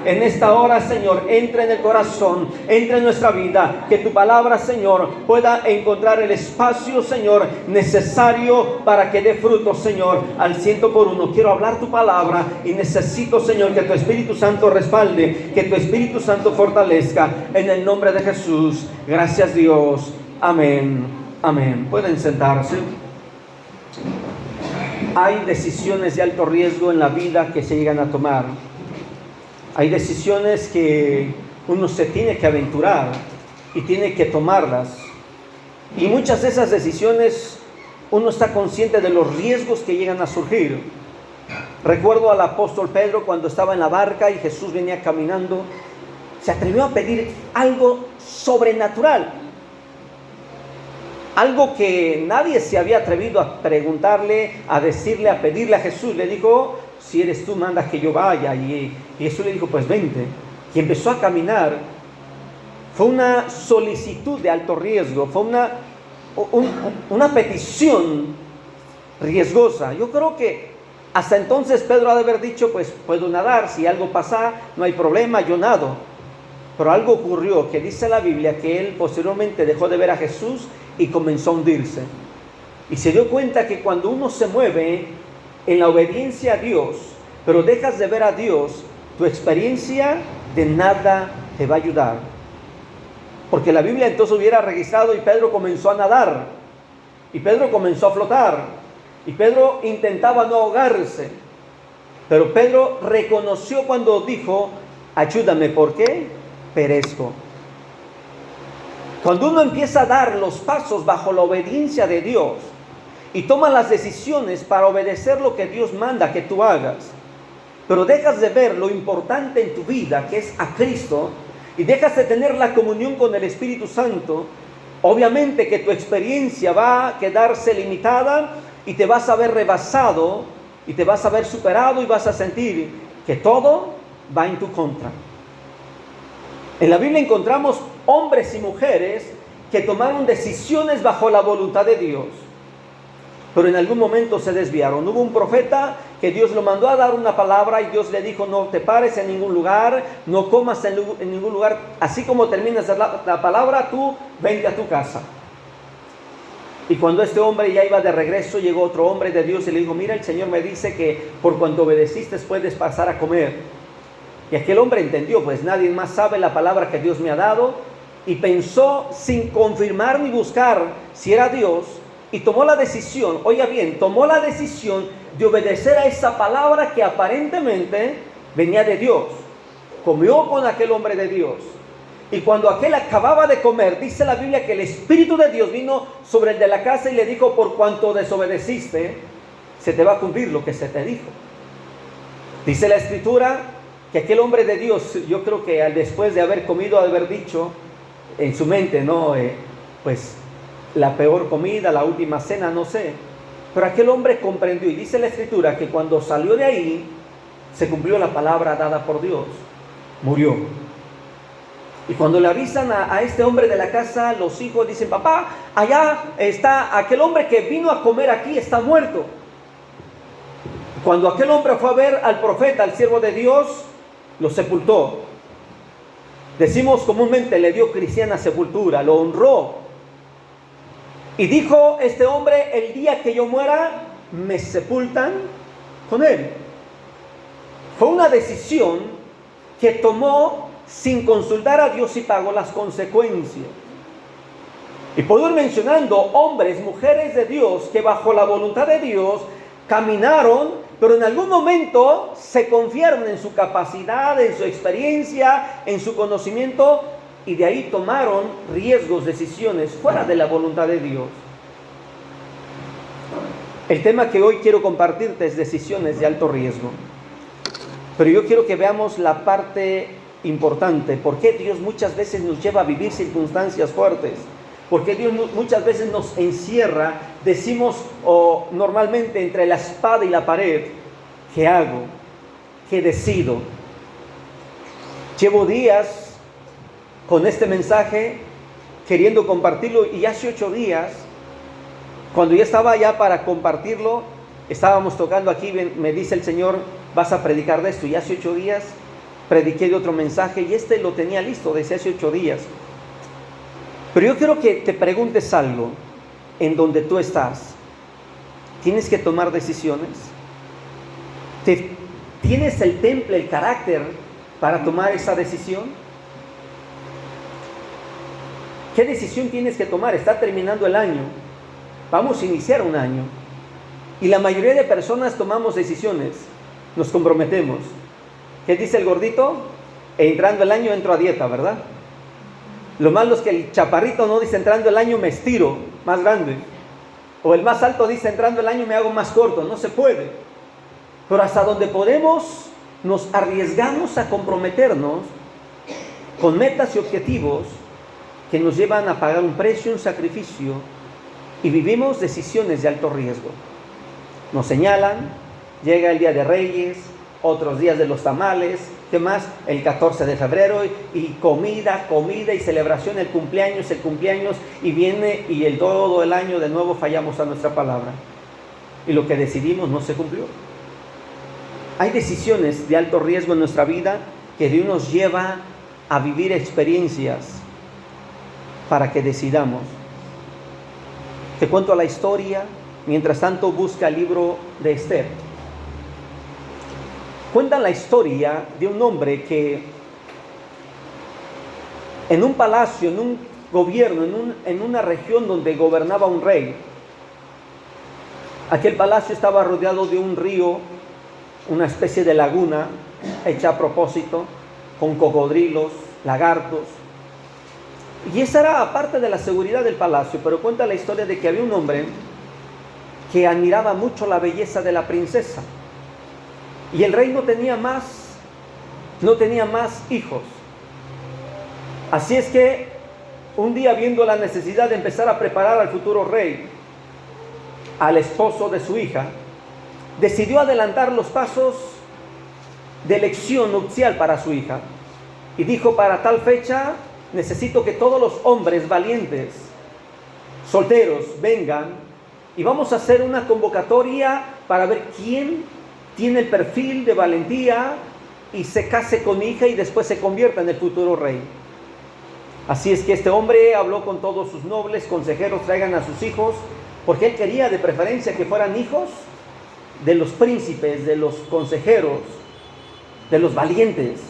En esta hora, Señor, entra en el corazón, entra en nuestra vida, que tu palabra, Señor, pueda encontrar el espacio, Señor, necesario para que dé fruto, Señor, al 100%. Quiero hablar tu palabra y necesito, Señor, que tu Espíritu Santo respalde, que tu Espíritu Santo fortalezca, en el nombre de Jesús. Gracias, Dios. Amén. Amén. Pueden sentarse. Hay decisiones de alto riesgo en la vida que se llegan a tomar. Hay decisiones que uno se tiene que aventurar y tiene que tomarlas. Y muchas de esas decisiones uno está consciente de los riesgos que llegan a surgir. Recuerdo al apóstol Pedro cuando estaba en la barca y Jesús venía caminando. Se atrevió a pedir algo sobrenatural. Algo que nadie se había atrevido a preguntarle, a decirle, a pedirle a Jesús. Le dijo: si eres tú, manda que yo vaya. Y Jesús le dijo: pues vente. Y empezó a caminar. Fue una solicitud de alto riesgo, fue una petición riesgosa. Yo creo que hasta entonces Pedro ha de haber dicho: pues puedo nadar, si algo pasa, no hay problema, yo nado. Pero algo ocurrió, que dice la Biblia que él posteriormente dejó de ver a Jesús y comenzó a hundirse. Y se dio cuenta que cuando uno se mueve en la obediencia a Dios, pero dejas de ver a Dios, tu experiencia de nada te va a ayudar. Porque la Biblia entonces hubiera registrado: y Pedro comenzó a nadar, y Pedro comenzó a flotar, y Pedro intentaba no ahogarse. Pero Pedro reconoció cuando dijo: ayúdame, ¿por qué? Perezco. Cuando uno empieza a dar los pasos bajo la obediencia de Dios y toma las decisiones para obedecer lo que Dios manda que tú hagas, pero dejas de ver lo importante en tu vida, que es a Cristo, y dejas de tener la comunión con el Espíritu Santo, obviamente que tu experiencia va a quedarse limitada y te vas a ver rebasado y te vas a ver superado y vas a sentir que todo va en tu contra. En la Biblia encontramos hombres y mujeres que tomaron decisiones bajo la voluntad de Dios, pero en algún momento se desviaron. Hubo un profeta que Dios lo mandó a dar una palabra y Dios le dijo: no te pares en ningún lugar, no comas en ningún lugar, así como terminas la palabra, tú vente a tu casa. Y cuando este hombre ya iba de regreso, llegó otro hombre de Dios y le dijo: mira, el Señor me dice que por cuanto obedeciste puedes pasar a comer. Y aquel hombre entendió: pues nadie más sabe la palabra que Dios me ha dado. Y pensó, sin confirmar ni buscar si era Dios, y tomó la decisión, oiga bien, tomó la decisión de obedecer a esa palabra que aparentemente venía de Dios. Comió con aquel hombre de Dios. Y cuando aquel acababa de comer, dice la Biblia que el Espíritu de Dios vino sobre el de la casa y le dijo: por cuanto desobedeciste, se te va a cumplir lo que se te dijo. Dice la Escritura que aquel hombre de Dios, yo creo que después de haber comido, de haber dicho en su mente, pues la peor comida, la última cena, no sé. Pero aquel hombre comprendió, y dice la Escritura que cuando salió de ahí, se cumplió la palabra dada por Dios. Murió. Y cuando le avisan a este hombre de la casa, los hijos dicen: papá, allá está aquel hombre que vino a comer aquí, está muerto. Cuando aquel hombre fue a ver al profeta, al siervo de Dios, lo sepultó. Decimos comúnmente: le dio cristiana sepultura, lo honró. Y dijo este hombre: el día que yo muera, me sepultan con él. Fue una decisión que tomó sin consultar a Dios y pagó las consecuencias. Y puedo ir mencionando hombres, mujeres de Dios que bajo la voluntad de Dios caminaron, pero en algún momento se confiaron en su capacidad, en su experiencia, en su conocimiento, y de ahí tomaron riesgos, decisiones fuera de la voluntad de Dios. El tema que hoy quiero compartirte es decisiones de alto riesgo. Pero yo quiero que veamos la parte importante. ¿Por qué Dios muchas veces nos lleva a vivir circunstancias fuertes? ¿Por qué Dios muchas veces nos encierra? Decimos normalmente entre la espada y la pared. ¿Qué hago? ¿Qué decido? Llevo días con este mensaje queriendo compartirlo, y hace 8 días, cuando ya estaba ya para compartirlo, estábamos tocando aquí, me dice el Señor: vas a predicar de esto. Y hace 8 días prediqué de otro mensaje y este lo tenía listo desde hace 8 días. Pero yo quiero que te preguntes algo en donde tú estás. ¿Tienes que tomar decisiones? ¿Tienes el temple, el carácter para tomar esa decisión? ¿Qué decisión tienes que tomar? Está terminando el año. Vamos a iniciar un año. Y la mayoría de personas tomamos decisiones. Nos comprometemos. ¿Qué dice el gordito? Entrando el año entro a dieta, ¿verdad? Lo malo es que el chaparrito no dice entrando el año me estiro más grande. O el más alto dice entrando el año me hago más corto. No se puede. Pero hasta donde podemos nos arriesgamos a comprometernos con metas y objetivos que nos llevan a pagar un precio, un sacrificio, y vivimos decisiones de alto riesgo. Nos señalan, llega el Día de Reyes, otros días de los tamales, ¿qué más? El 14 de febrero y comida y celebración, el cumpleaños, y viene y todo el año de nuevo fallamos a nuestra palabra. Y lo que decidimos no se cumplió. Hay decisiones de alto riesgo en nuestra vida que Dios nos lleva a vivir experiencias para que decidamos. Te cuento la historia, mientras tanto busca el libro de Esther. Cuentan la historia de un hombre que en un palacio, en un gobierno, en una región donde gobernaba un rey, aquel palacio estaba rodeado de un río, una especie de laguna hecha a propósito, con cocodrilos, lagartos. Y esa era parte de la seguridad del palacio, pero cuenta la historia de que había un hombre que admiraba mucho la belleza de la princesa. Y el rey no tenía más hijos. Así es que un día, viendo la necesidad de empezar a preparar al futuro rey, al esposo de su hija, decidió adelantar los pasos de elección nupcial para su hija. Y dijo, para tal fecha necesito que todos los hombres valientes, solteros, vengan y vamos a hacer una convocatoria para ver quién tiene el perfil de valentía y se case con mi hija y después se convierta en el futuro rey. Así es que este hombre habló con todos sus nobles, consejeros, traigan a sus hijos, porque él quería de preferencia que fueran hijos de los príncipes, de los consejeros, de los valientes.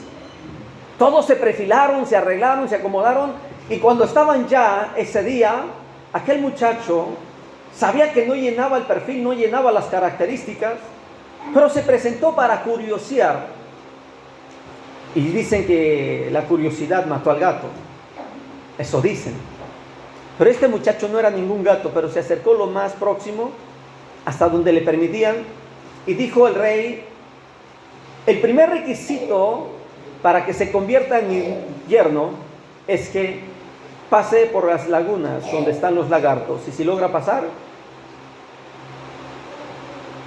Todos se perfilaron, se arreglaron, se acomodaron, y cuando estaban ya ese día, aquel muchacho sabía que no llenaba el perfil, no llenaba las características, pero se presentó para curiosear. Y dicen que la curiosidad mató al gato. Eso dicen. Pero este muchacho no era ningún gato, pero se acercó lo más próximo, hasta donde le permitían, y dijo el rey, el primer requisito para que se convierta en mi yerno es que pase por las lagunas donde están los lagartos, y si logra pasar,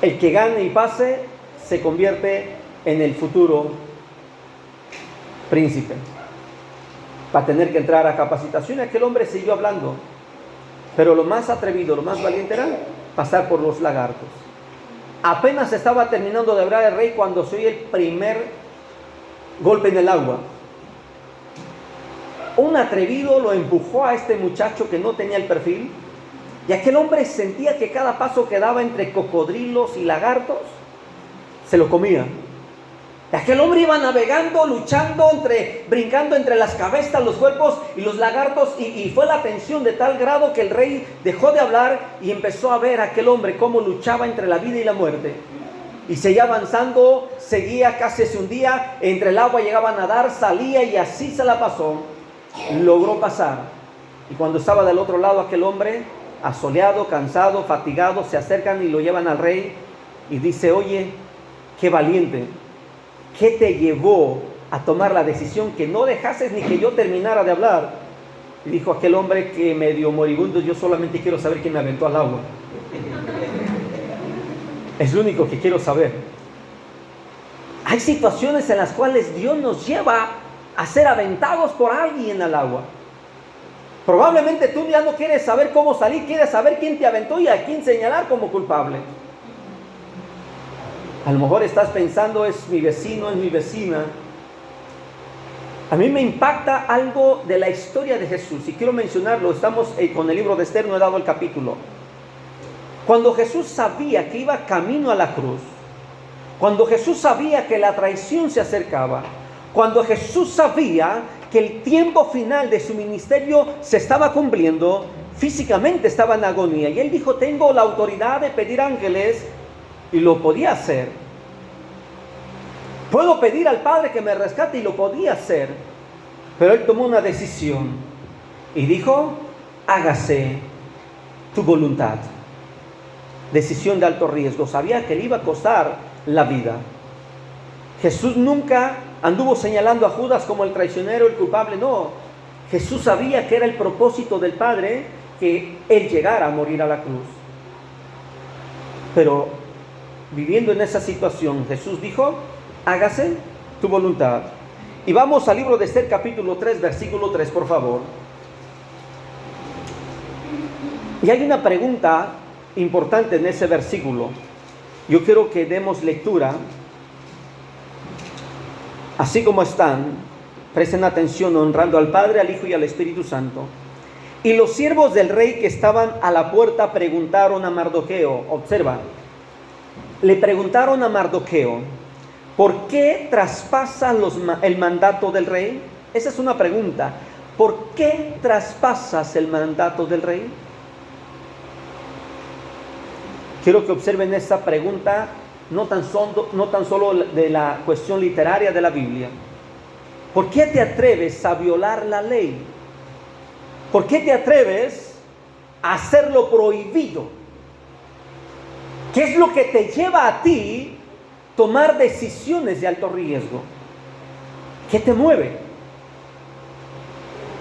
el que gane y pase se convierte en el futuro príncipe. Va a tener que entrar a capacitación. Aquel hombre siguió hablando, pero lo más atrevido, lo más valiente era pasar por los lagartos. Apenas estaba terminando de hablar el rey cuando se oye el primer golpe en el agua. Un atrevido lo empujó a este muchacho que no tenía el perfil, y aquel hombre sentía que cada paso que daba entre cocodrilos y lagartos se lo comía. Y aquel hombre iba navegando, luchando, brincando entre las cabezas, los cuerpos y los lagartos, y fue la tensión de tal grado que el rey dejó de hablar y empezó a ver a aquel hombre cómo luchaba entre la vida y la muerte. Y seguía avanzando, seguía, casi se hundía, entre el agua llegaba a nadar, salía, y así se la pasó. Logró pasar. Y cuando estaba del otro lado, aquel hombre, asoleado, cansado, fatigado, se acercan y lo llevan al rey y dice, oye, qué valiente, ¿qué te llevó a tomar la decisión que no dejases ni que yo terminara de hablar? Y dijo aquel hombre, que medio moribundo, yo solamente quiero saber quién me aventó al agua. Es lo único que quiero saber. Hay situaciones en las cuales Dios nos lleva a ser aventados por alguien al agua. Probablemente tú ya no quieres saber cómo salir, quieres saber quién te aventó y a quién señalar como culpable. A lo mejor estás pensando, es mi vecino, es mi vecina, A mí me impacta algo de la historia de Jesús y quiero mencionarlo. Estamos con el libro de Esther, no he dado el capítulo. Cuando Jesús sabía que iba camino a la cruz, cuando Jesús sabía que la traición se acercaba, cuando Jesús sabía que el tiempo final de su ministerio se estaba cumpliendo, físicamente estaba en agonía. Y él dijo, tengo la autoridad de pedir ángeles, y lo podía hacer. Puedo pedir al Padre que me rescate, y lo podía hacer. Pero él tomó una decisión y dijo, hágase tu voluntad. Decisión de alto riesgo. Sabía que le iba a costar la vida. Jesús nunca anduvo señalando a Judas como el traicionero, el culpable. No, Jesús sabía que era el propósito del Padre que él llegara a morir a la cruz. Pero viviendo en esa situación, Jesús dijo, hágase tu voluntad. Y vamos al libro de Esther, capítulo 3, versículo 3, por favor. Y hay una pregunta importante en ese versículo. Yo quiero que demos lectura, así como están. Presten atención, honrando al Padre, al Hijo y al Espíritu Santo. Y los siervos del rey que estaban a la puerta preguntaron a Mardoqueo. Observa, le preguntaron a Mardoqueo, ¿por qué traspasa el mandato del rey? Esa es una pregunta. ¿Por qué traspasas el mandato del rey? Quiero que observen esta pregunta, no tan solo de la cuestión literaria de la Biblia. ¿Por qué te atreves a violar la ley? ¿Por qué te atreves a hacer lo prohibido? ¿Qué es lo que te lleva a ti tomar decisiones de alto riesgo? ¿Qué te mueve?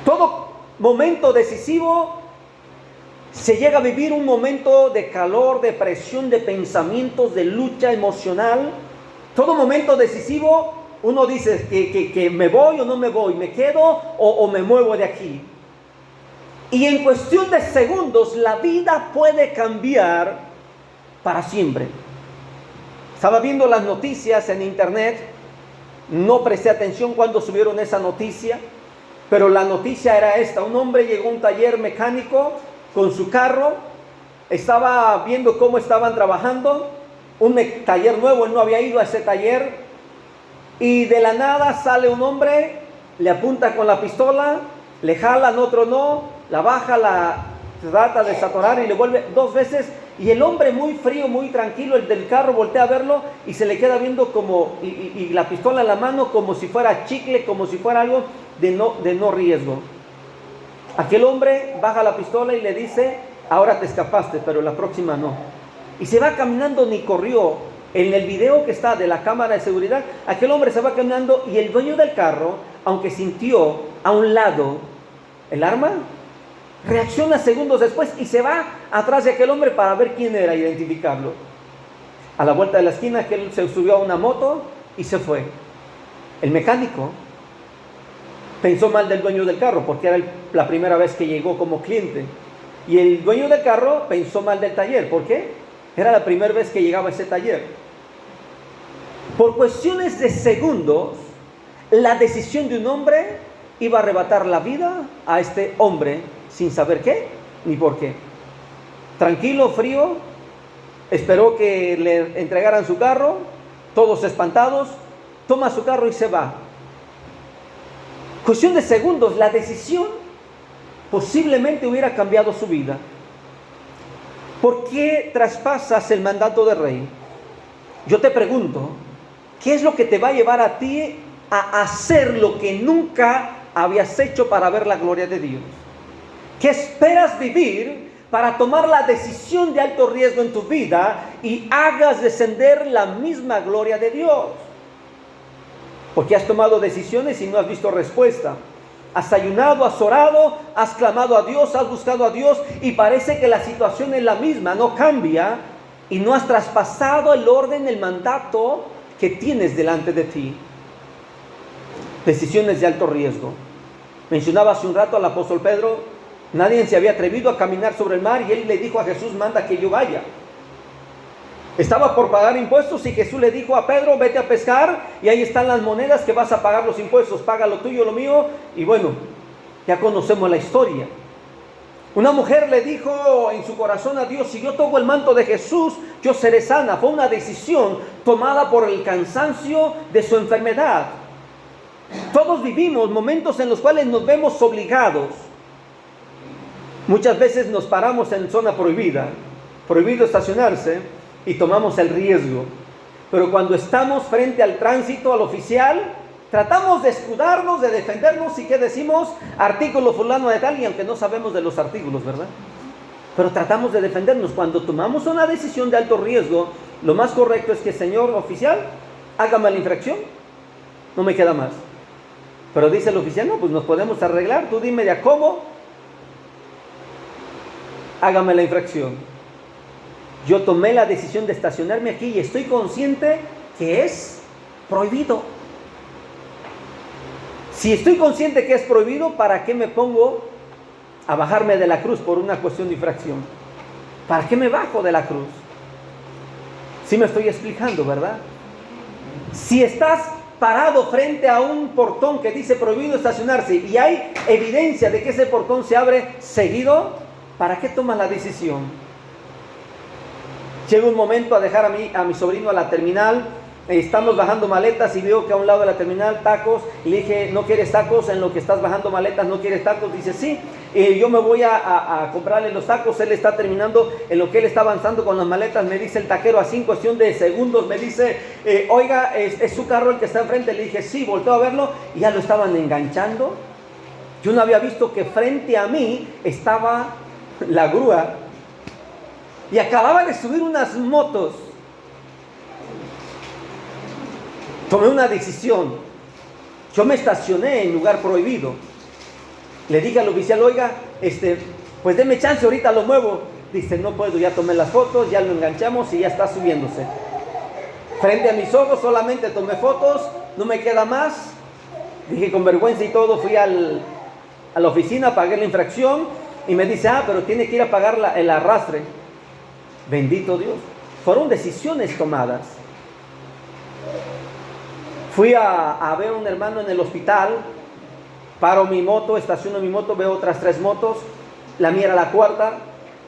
Todo momento decisivo se llega a vivir un momento de calor, de presión, de pensamientos, de lucha emocional. Todo momento decisivo uno dice que me voy o no me voy, me quedo o me muevo de aquí. Y en cuestión de segundos la vida puede cambiar para siempre. Estaba viendo las noticias en internet, no presté atención cuando subieron esa noticia, pero la noticia era esta: un hombre llegó a un taller mecánico con su carro, estaba viendo cómo estaban trabajando, un taller nuevo, él no había ido a ese taller, y de la nada sale un hombre, le apunta con la pistola, le jalan, otro no, la baja, la trata de desatorar y le vuelve 2 veces, y el hombre muy frío, muy tranquilo, el del carro voltea a verlo y se le queda viendo como, y la pistola en la mano como si fuera chicle, como si fuera algo de no riesgo. Aquel hombre baja la pistola y le dice, ahora te escapaste, pero la próxima no. Y se va caminando, ni corrió. En el video que está de la cámara de seguridad, aquel hombre se va caminando y el dueño del carro, aunque sintió a un lado el arma, reacciona segundos después y se va atrás de aquel hombre para ver quién era, identificarlo. A la vuelta de la esquina, aquel se subió a una moto y se fue. El mecánico pensó mal del dueño del carro porque era la primera vez que llegó como cliente. Y el dueño del carro pensó mal del taller. ¿Por qué? Era la primera vez que llegaba a ese taller. Por cuestiones de segundos, la decisión de un hombre iba a arrebatar la vida a este hombre sin saber qué ni por qué. Tranquilo, frío, esperó que le entregaran su carro, todos espantados, toma su carro y se va. Cuestión de segundos, la decisión posiblemente hubiera cambiado su vida. ¿Por qué traspasas el mandato del rey? Yo te pregunto, ¿qué es lo que te va a llevar a ti a hacer lo que nunca habías hecho para ver la gloria de Dios? ¿Qué esperas vivir para tomar la decisión de alto riesgo en tu vida y hagas descender la misma gloria de Dios? Porque has tomado decisiones y no has visto respuesta. Has ayunado, has orado, has clamado a Dios, has buscado a Dios y parece que la situación es la misma, no cambia y no has traspasado el orden, el mandato que tienes delante de ti. Decisiones de alto riesgo. Mencionaba hace un rato al apóstol Pedro, nadie se había atrevido a caminar sobre el mar y él le dijo a Jesús, manda que yo vaya. Estaba por pagar impuestos y Jesús le dijo a Pedro, vete a pescar y ahí están las monedas que vas a pagar los impuestos, paga lo tuyo, lo mío. Y bueno, ya conocemos la historia. Una mujer le dijo en su corazón a Dios, si yo toco el manto de Jesús, yo seré sana. Fue una decisión tomada por el cansancio de su enfermedad. Todos vivimos momentos en los cuales nos vemos obligados. Muchas veces nos paramos en zona prohibida, prohibido estacionarse, y tomamos el riesgo. Pero cuando estamos frente al tránsito, al oficial, tratamos de escudarnos, de defendernos. ¿Y qué decimos? Artículo fulano de tal, y aunque no sabemos de los artículos, ¿verdad? Pero tratamos de defendernos. Cuando tomamos una decisión de alto riesgo, lo más correcto es que, señor oficial, hágame la infracción, no me queda más. Pero dice el oficial, no, pues nos podemos arreglar, tú dime de a cómo, hágame la infracción. Yo tomé la decisión de estacionarme aquí y estoy consciente que es prohibido. Si estoy consciente que es prohibido, ¿para qué me pongo a bajarme de la cruz por una cuestión de infracción? ¿Para qué me bajo de la cruz? Sí me estoy explicando, ¿verdad? Si estás parado frente a un portón que dice prohibido estacionarse y hay evidencia de que ese portón se abre seguido, ¿para qué tomas la decisión? Llega un momento a dejar a mi sobrino a la terminal, estamos bajando maletas y veo que a un lado de la terminal tacos, y le dije, ¿no quieres tacos en lo que estás bajando maletas? ¿No quieres tacos? Dice, sí. Yo me voy a comprarle los tacos, él está terminando en lo que él está avanzando con las maletas, me dice el taquero así en cuestión de segundos, me dice, oiga, ¿es su carro el que está enfrente? Le dije, sí, volteo a verlo y ya lo estaban enganchando. Yo no había visto que frente a mí estaba la grúa y acababa de subir unas motos. Tomé una decisión. Yo me estacioné en lugar prohibido. Le dije al oficial, oiga, pues deme chance, ahorita lo muevo. Dice, no puedo, ya tomé las fotos, ya lo enganchamos y ya está subiéndose. Frente a mis ojos solamente tomé fotos, no me queda más. Dije con vergüenza y todo, fui a la oficina, pagué la infracción y me dice, pero tiene que ir a pagar el arrastre. Bendito Dios. Fueron decisiones tomadas. Fui a ver a un hermano en el hospital, paro mi moto, estaciono mi moto, veo otras 3 motos, la mía era la cuarta,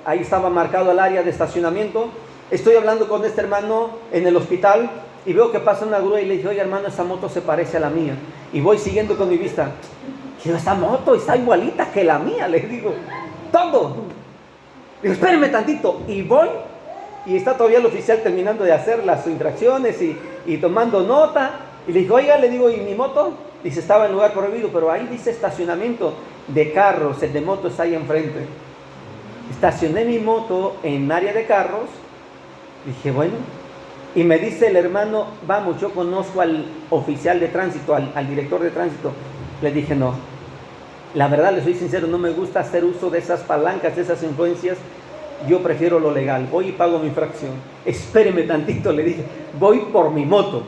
ahí estaba marcado el área de estacionamiento. Estoy hablando con este hermano en el hospital y veo que pasa una grúa y le dije, oye hermano, esa moto se parece a la mía. Y voy siguiendo con mi vista. Digo, esa moto está igualita que la mía, le digo, todo. Digo, espéreme tantito. Y voy, y está todavía el oficial terminando de hacer las infracciones y tomando nota. Y le digo, oiga, le digo, ¿y mi moto? Dice, estaba en lugar prohibido, pero ahí dice estacionamiento de carros, el de moto está ahí enfrente. Estacioné mi moto en área de carros. Dije, bueno, y me dice el hermano, vamos, yo conozco al oficial de tránsito, al director de tránsito. Le dije, no, la verdad, le soy sincero, no me gusta hacer uso de esas palancas, de esas influencias. Yo prefiero lo legal, voy y pago mi infracción. Espéreme tantito, le dije, voy por mi moto.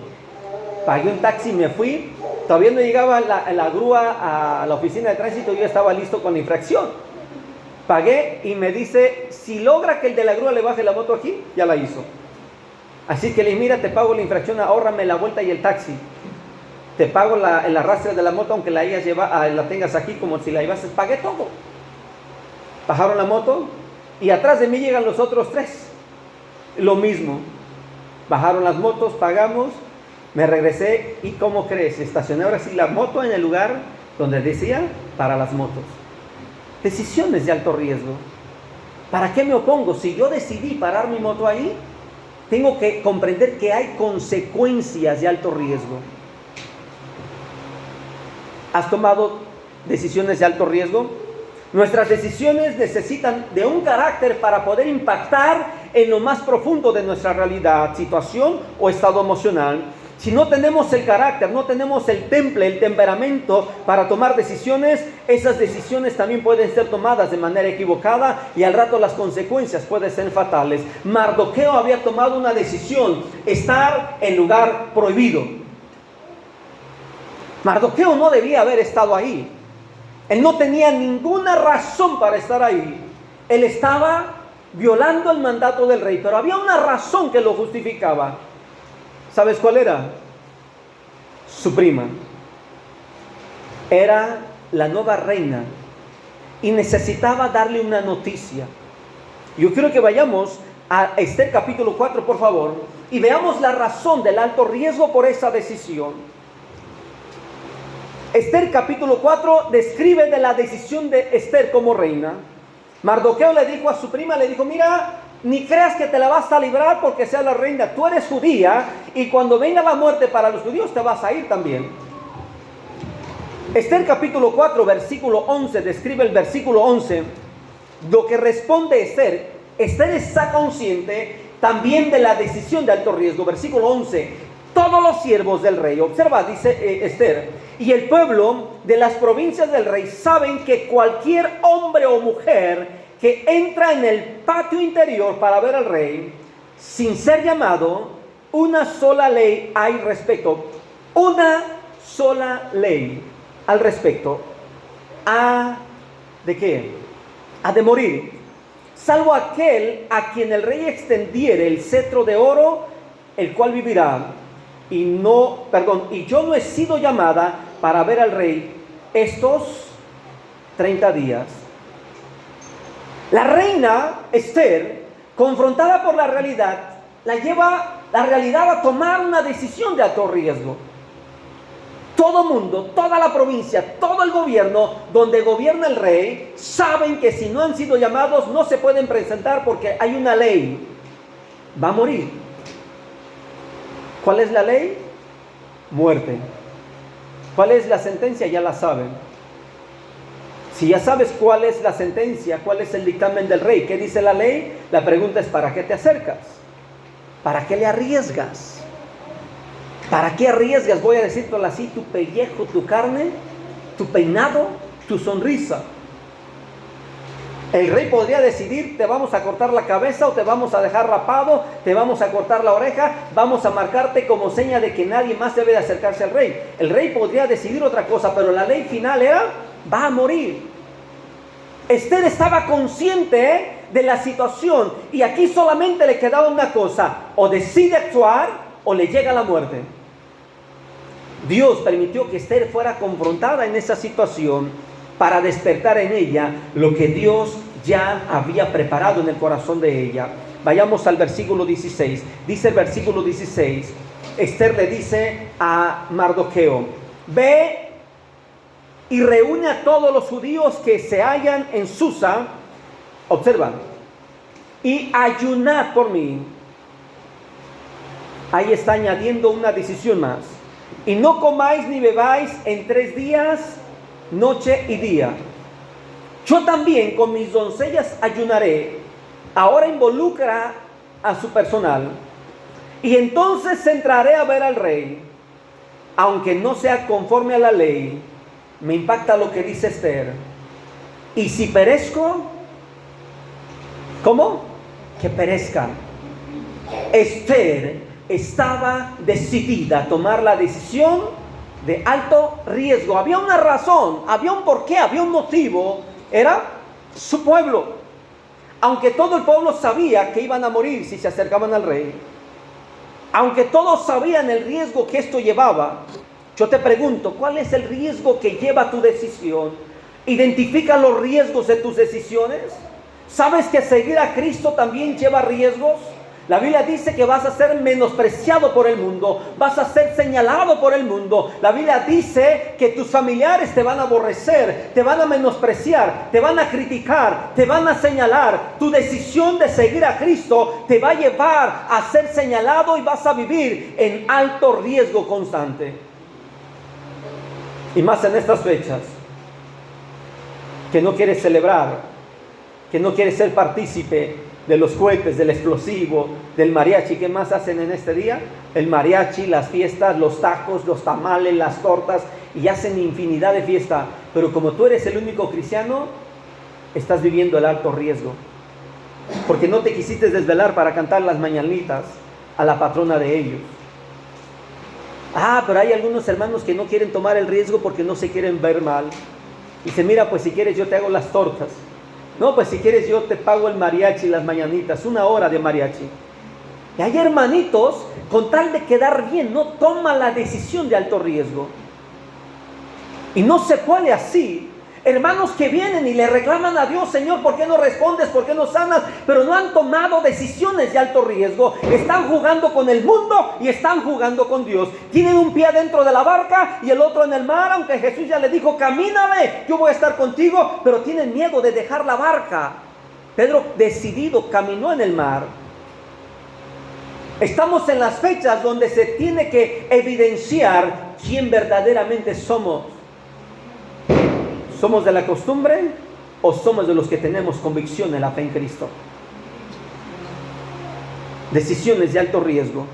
Pagué un taxi y me fui. Todavía no llegaba la grúa a la oficina de tránsito, yo estaba listo con la infracción. Pagué y me dice, si logra que el de la grúa le baje la moto aquí, ya la hizo. Así que le dije, mira, te pago la infracción, ahórrame la vuelta y el taxi. Te pago el arrastre de la moto, aunque la tengas aquí como si la llevases. Pagué todo. Bajaron la moto y atrás de mí llegan los otros 3. Lo mismo. Bajaron las motos, pagamos, me regresé y ¿cómo crees? Estacioné ahora sí la moto en el lugar donde decía para las motos. Decisiones de alto riesgo. ¿Para qué me opongo? Si yo decidí parar mi moto ahí, tengo que comprender que hay consecuencias de alto riesgo. ¿Has tomado decisiones de alto riesgo? Nuestras decisiones necesitan de un carácter para poder impactar en lo más profundo de nuestra realidad, situación o estado emocional. Si no tenemos el carácter, no tenemos el temple, el temperamento para tomar decisiones, esas decisiones también pueden ser tomadas de manera equivocada y al rato las consecuencias pueden ser fatales. Mardoqueo había tomado una decisión, estar en lugar prohibido. Mardoqueo no debía haber estado ahí. Él no tenía ninguna razón para estar ahí. Él estaba violando el mandato del rey, pero había una razón que lo justificaba. ¿Sabes cuál era? Su prima. Era la nueva reina y necesitaba darle una noticia. Yo quiero que vayamos a Esther capítulo 4, por favor, y veamos la razón del alto riesgo por esa decisión. Esther capítulo 4 describe de la decisión de Esther como reina. Mardoqueo le dijo a su prima, le dijo, mira, ni creas que te la vas a librar porque sea la reina, tú eres judía y cuando venga la muerte para los judíos te vas a ir también. Esther capítulo 4 versículo 11 describe el versículo 11, lo que responde Esther. Esther está consciente también de la decisión de alto riesgo. Versículo 11, todos los siervos del rey, observa, dice Esther, y el pueblo de las provincias del rey saben que cualquier hombre o mujer que entra en el patio interior para ver al rey, sin ser llamado, una sola ley hay respecto, una sola ley al respecto, ¿de qué? Ha de morir, salvo aquel a quien el rey extendiere el cetro de oro, el cual vivirá. Y yo no he sido llamada para ver al rey estos 30 días. La reina Esther, confrontada por la realidad, la lleva la realidad a tomar una decisión de alto riesgo. Todo mundo, toda la provincia, todo el gobierno donde gobierna el rey, saben que si no han sido llamados no se pueden presentar porque hay una ley. Va a morir. ¿Cuál es la ley? Muerte. ¿Cuál es la sentencia? Ya la saben. Si ya sabes cuál es la sentencia, cuál es el dictamen del rey, ¿qué dice la ley? La pregunta es, ¿para qué te acercas? ¿Para qué le arriesgas? ¿Para qué arriesgas? Voy a decírtelo así, tu pellejo, tu carne, tu peinado, tu sonrisa. El rey podría decidir, te vamos a cortar la cabeza o te vamos a dejar rapado, te vamos a cortar la oreja, vamos a marcarte como seña de que nadie más debe de acercarse al rey. El rey podría decidir otra cosa, pero la ley final era, va a morir. Esther estaba consciente de la situación y aquí solamente le quedaba una cosa, o decide actuar o le llega la muerte. Dios permitió que Esther fuera confrontada en esa situación para despertar en ella lo que Dios ya había preparado en el corazón de ella. Vayamos al versículo 16. Dice el versículo 16, Esther le dice a Mardoqueo, ve y reúne a todos los judíos que se hallan en Susa, observa, y ayunad por mí. Ahí está añadiendo una decisión más. Y no comáis ni bebáis en 3 días, noche y día. Yo también con mis doncellas ayunaré. Ahora involucra a su personal. Y entonces entraré a ver al rey. Aunque no sea conforme a la ley, me impacta lo que dice Esther. Y si perezco, ¿cómo? Que perezca. Esther estaba decidida a tomar la decisión de alto riesgo. Había una razón, había un porqué, había un motivo. Era su pueblo. Aunque todo el pueblo sabía que iban a morir si se acercaban al rey, aunque todos sabían el riesgo que esto llevaba, yo te pregunto, ¿cuál es el riesgo que lleva tu decisión? ¿Identifica los riesgos de tus decisiones? ¿Sabes que seguir a Cristo también lleva riesgos? La Biblia dice que vas a ser menospreciado por el mundo, vas a ser señalado por el mundo. La Biblia dice que tus familiares te van a aborrecer, te van a menospreciar, te van a criticar, te van a señalar. Tu decisión de seguir a Cristo te va a llevar a ser señalado y vas a vivir en alto riesgo constante. Y más en estas fechas, que no quieres celebrar, que no quieres ser partícipe de los cohetes, del explosivo, del mariachi. ¿Qué más hacen en este día? El mariachi, las fiestas, los tacos, los tamales, las tortas, y hacen infinidad de fiestas. Pero como tú eres el único cristiano, estás viviendo el alto riesgo, porque no te quisiste desvelar para cantar las mañanitas a la patrona de ellos. Pero hay algunos hermanos que no quieren tomar el riesgo porque no se quieren ver mal. Dice, mira, pues si quieres yo te hago las tortas. No, pues si quieres yo te pago el mariachi, las mañanitas, 1 hora de mariachi. Y hay hermanitos, con tal de quedar bien, no toma la decisión de alto riesgo. Y no se puede así. Hermanos que vienen y le reclaman a Dios: Señor, ¿por qué no respondes? ¿Por qué no sanas? Pero no han tomado decisiones de alto riesgo. Están jugando con el mundo y están jugando con Dios. Tienen un pie dentro de la barca y el otro en el mar, aunque Jesús ya le dijo: camíname, yo voy a estar contigo. Pero tienen miedo de dejar la barca. Pedro, decidido, caminó en el mar. Estamos en las fechas donde se tiene que evidenciar quién verdaderamente somos. ¿Somos de la costumbre o somos de los que tenemos convicción en la fe en Cristo? Decisiones de alto riesgo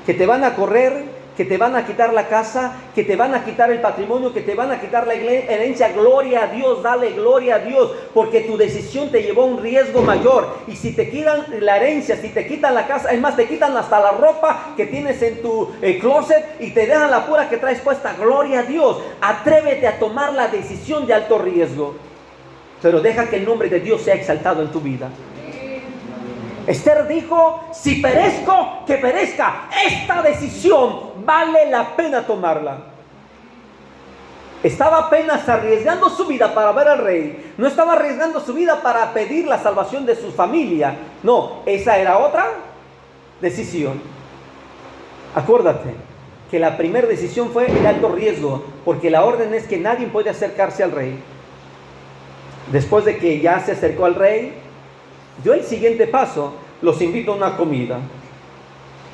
que te van a correr, que te van a quitar la casa, que te van a quitar el patrimonio, que te van a quitar la herencia. Gloria a Dios, dale gloria a Dios, porque tu decisión te llevó a un riesgo mayor. Y si te quitan la herencia, si te quitan la casa, es más, te quitan hasta la ropa que tienes en tu closet y te dejan la pura que traes puesta. Gloria a Dios. Atrévete a tomar la decisión de alto riesgo, pero deja que el nombre de Dios sea exaltado en tu vida. Esther dijo: si perezco, que perezca. Esta decisión vale la pena tomarla. Estaba apenas arriesgando su vida para ver al rey. No estaba arriesgando su vida para pedir la salvación de su familia. No, esa era otra decisión. Acuérdate que la primera decisión fue el alto riesgo, porque la orden es que nadie puede acercarse al rey. Después de que ya se acercó al rey, dio el siguiente paso: los invito a una comida.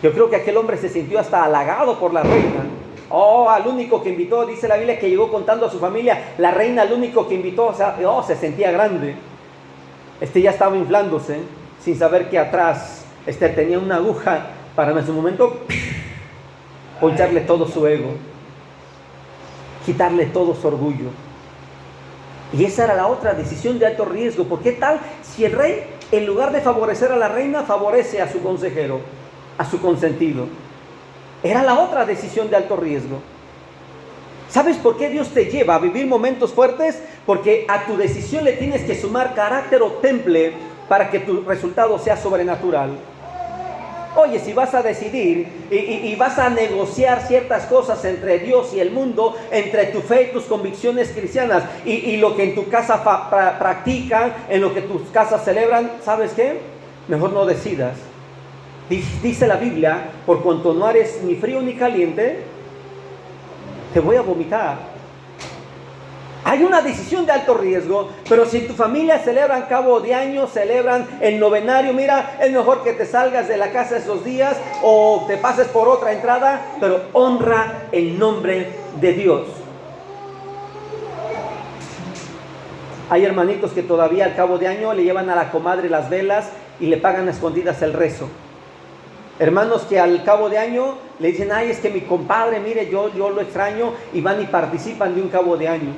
Yo creo que aquel hombre se sintió hasta halagado por la reina. Al único que invitó, dice la Biblia que llegó contando a su familia, la reina al único que invitó, se sentía grande. Ya estaba inflándose, sin saber que atrás tenía una aguja para en su momento poncharle todo su ego, quitarle todo su orgullo. Y esa era la otra decisión de alto riesgo. ¿Por qué tal? Si el rey, en lugar de favorecer a la reina, favorece a su consejero, a su consentido. Era la otra decisión de alto riesgo. ¿Sabes por qué Dios te lleva a vivir momentos fuertes? Porque a tu decisión le tienes que sumar carácter o temple para que tu resultado sea sobrenatural. Oye, si vas a decidir y vas a negociar ciertas cosas entre Dios y el mundo, entre tu fe y tus convicciones cristianas y lo que en tu casa practican, en lo que tus casas celebran, ¿sabes qué? Mejor no decidas. Dice la Biblia: por cuanto no eres ni frío ni caliente, te voy a vomitar. Hay una decisión de alto riesgo, pero si en tu familia celebran cabo de año, celebran el novenario, mira, es mejor que te salgas de la casa esos días o te pases por otra entrada, pero honra el nombre de Dios. Hay hermanitos que todavía al cabo de año le llevan a la comadre las velas y le pagan a escondidas el rezo. Hermanos que al cabo de año le dicen: ay, es que mi compadre, mire, yo lo extraño, y van y participan de un cabo de año.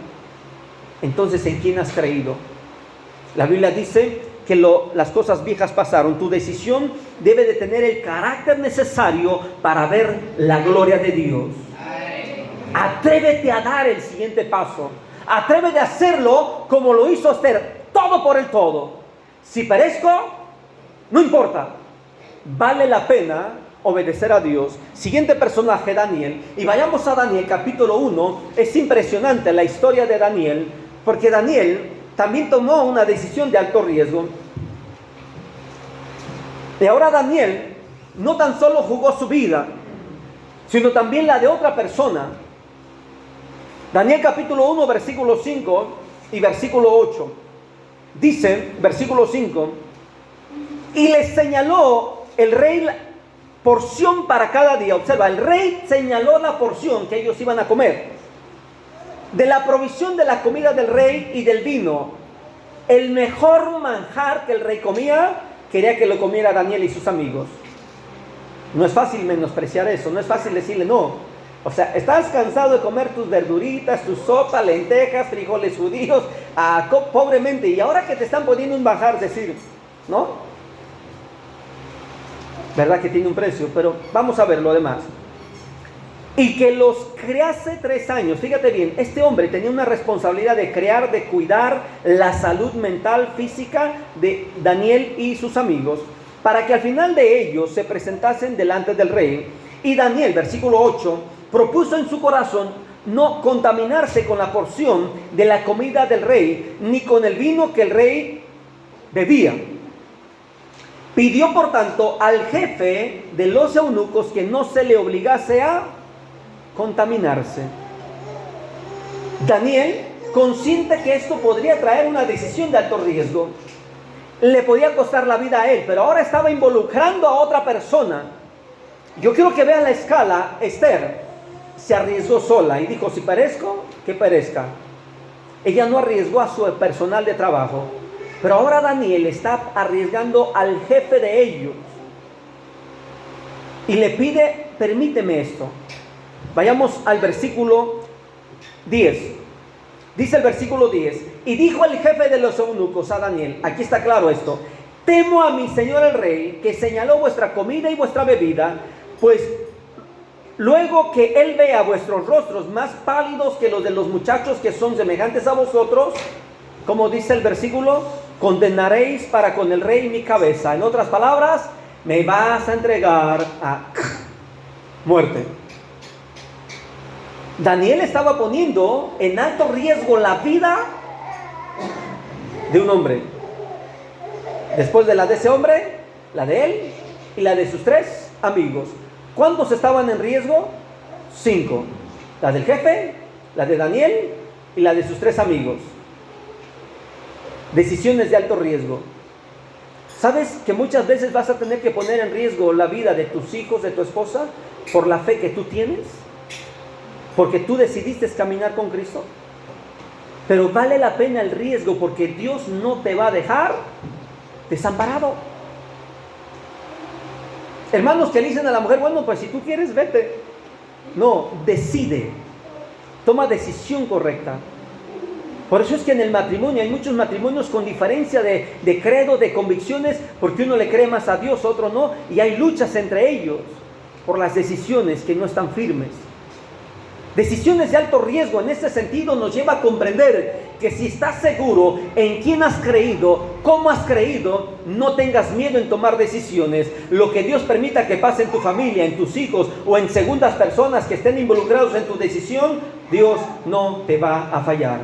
Entonces, ¿en quién has creído? La Biblia dice que las cosas viejas pasaron. Tu decisión debe de tener el carácter necesario para ver la gloria de Dios. Atrévete a dar el siguiente paso. Atrévete a hacerlo como lo hizo Esther, todo por el todo. Si perezco, no importa. Vale la pena obedecer a Dios. Siguiente personaje, Daniel. Y vayamos a Daniel capítulo 1. Es impresionante la historia de Daniel, porque Daniel también tomó una decisión de alto riesgo. Y ahora Daniel no tan solo jugó su vida, sino también la de otra persona. Daniel capítulo 1, versículo 5 y versículo 8. Dice, versículo 5: y les señaló el rey porción para cada día. Observa, el rey señaló la porción que ellos iban a comer. De la provisión de la comida del rey y del vino, el mejor manjar que el rey comía, quería que lo comiera Daniel y sus amigos. No es fácil menospreciar eso, no es fácil decirle no. O sea, estás cansado de comer tus verduritas, tu sopa, lentejas, frijoles judíos, pobremente, y ahora que te están poniendo un manjar, decir, ¿no? ¿Verdad que tiene un precio? Pero vamos a ver lo demás. y que los criase 3 años. Fíjate bien, este hombre tenía una responsabilidad de crear, de cuidar la salud mental, física de Daniel y sus amigos, para que al final de ellos se presentasen delante del rey. Y Daniel, versículo 8, propuso en su corazón no contaminarse con la porción de la comida del rey, ni con el vino que el rey bebía. Pidió, por tanto, al jefe de los eunucos que no se le obligase a contaminarse. Daniel, consciente que esto podría traer una decisión de alto riesgo, le podía costar la vida a él, pero ahora estaba involucrando a otra persona. Yo quiero que vean la escala. Esther se arriesgó sola y dijo: si perezco, que perezca. Ella no arriesgó a su personal de trabajo, pero ahora Daniel está arriesgando al jefe de ellos y le pide: permíteme esto. Vayamos al versículo 10. Dice el versículo 10: y dijo el jefe de los eunucos a Daniel, aquí está claro esto: temo a mi señor el rey, que señaló vuestra comida y vuestra bebida, pues luego que él vea vuestros rostros más pálidos que los de los muchachos que son semejantes a vosotros, como dice el versículo, condenaréis para con el rey mi cabeza. En otras palabras, me vas a entregar a muerte. Daniel estaba poniendo en alto riesgo la vida de un hombre. Después de la de ese hombre, la de él y la de sus 3 amigos. ¿Cuántos estaban en riesgo? 5. La del jefe, la de Daniel y la de sus 3 amigos. Decisiones de alto riesgo. ¿Sabes que muchas veces vas a tener que poner en riesgo la vida de tus hijos, de tu esposa, por la fe que tú tienes? Porque tú decidiste caminar con Cristo. Pero vale la pena el riesgo, porque Dios no te va a dejar desamparado. Hermanos que le dicen a la mujer: bueno, pues si tú quieres, vete. No, decide. Toma decisión correcta. Por eso es que en el matrimonio hay muchos matrimonios con diferencia de credo, de convicciones, porque uno le cree más a Dios, otro no, y hay luchas entre ellos por las decisiones que no están firmes. Decisiones de alto riesgo en este sentido nos lleva a comprender que si estás seguro en quién has creído, cómo has creído, no tengas miedo en tomar decisiones. Lo que Dios permita que pase en tu familia, en tus hijos o en segundas personas que estén involucrados en tu decisión, Dios no te va a fallar.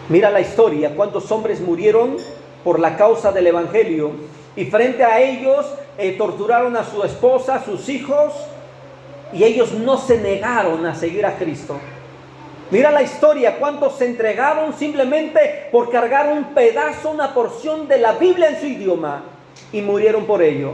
Mira la historia: cuántos hombres murieron por la causa del evangelio, y frente a ellos torturaron a su esposa, a sus hijos, y ellos no se negaron a seguir a Cristo. Mira la historia: cuántos se entregaron simplemente por cargar un pedazo, una porción de la Biblia en su idioma, y murieron por ello.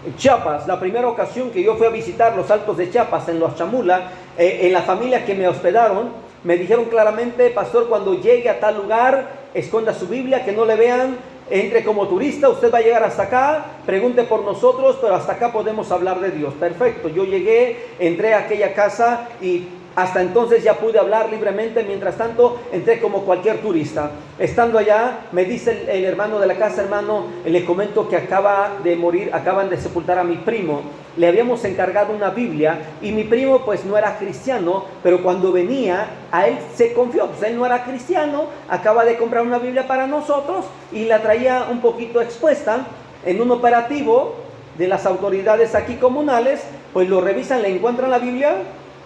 En Chiapas, la primera ocasión que yo fui a visitar los Altos de Chiapas, en los Chamula, en la familia que me hospedaron, me dijeron claramente: pastor, cuando llegue a tal lugar, esconda su Biblia, que no le vean, entre como turista, usted va a llegar hasta acá, pregunte por nosotros, pero hasta acá podemos hablar de Dios. Perfecto, yo llegué, entré a aquella casa y hasta entonces ya pude hablar libremente. Mientras tanto, entré como cualquier turista. Estando allá, me dice el hermano de la casa: hermano, le comento que acaba de morir, acaban de sepultar a mi primo. Le habíamos encargado una Biblia y mi primo pues no era cristiano, pero cuando venía a él se confió, pues él no era cristiano, acaba de comprar una Biblia para nosotros y la traía un poquito expuesta. En un operativo de las autoridades aquí comunales, pues lo revisan, le encuentran la Biblia